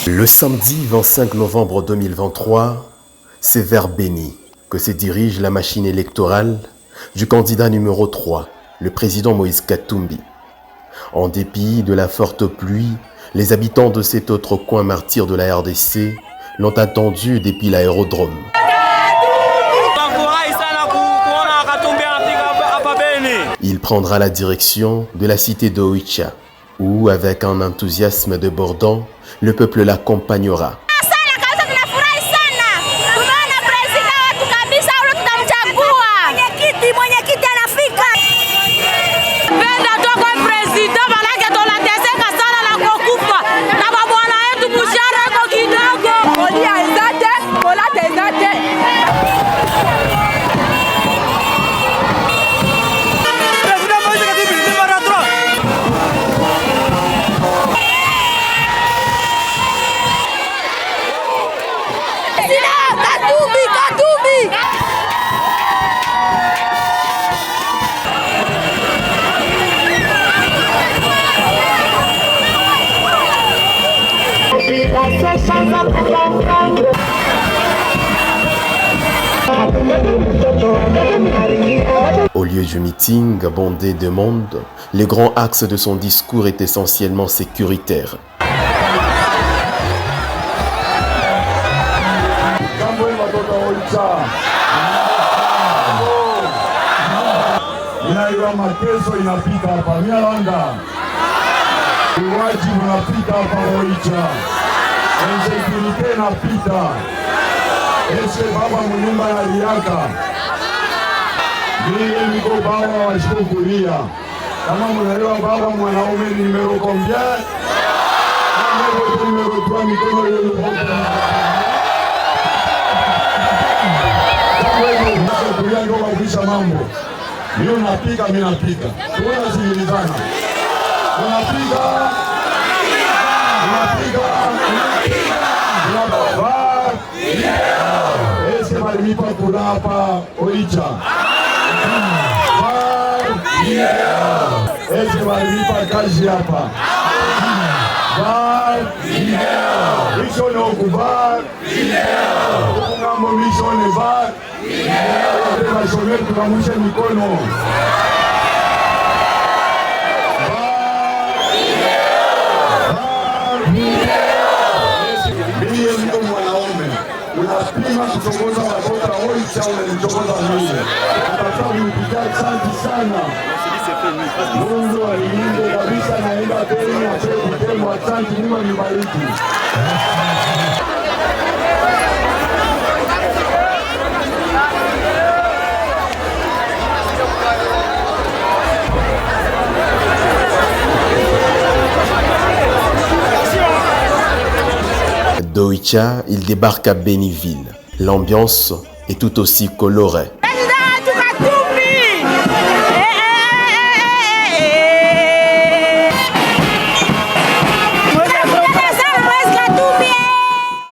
Le samedi 25 novembre 2023, c'est vers Béni que se dirige la machine électorale du candidat numéro 3, le président Moïse Katumbi. En dépit de la forte pluie, les habitants de cet autre coin martyr de la RDC l'ont attendu depuis l'aérodrome. Il prendra la direction de la cité de Oicha, où, avec un enthousiasme débordant, le peuple l'accompagnera. Au lieu du meeting bondé de monde, le grand axe de son discours est essentiellement sécuritaire. Mimi niko baba wa shukuria. Kama mnaelewa baba mwanaume ni numero combien? Numero 3 mikono ile ile. Shukuria ndio kabisa mambo. Mimi napika, mimi napika. Tunasikilizana. Unapiga. Ese malimipa kula hapa Oicha. Ese malimipa kazi hapa. Mission okubar. Kungambo mission ebar. Mashomer tukamushe mikono. Unapima kutongoza watoto wa Oicha, unanitongoza mimi. Nataka unipigie asante sana. Mungu alinde kabisa, naenda tena kutema asante, Mungu anibariki. D'Oicha, il débarque à Béniville. L'ambiance est tout aussi colorée.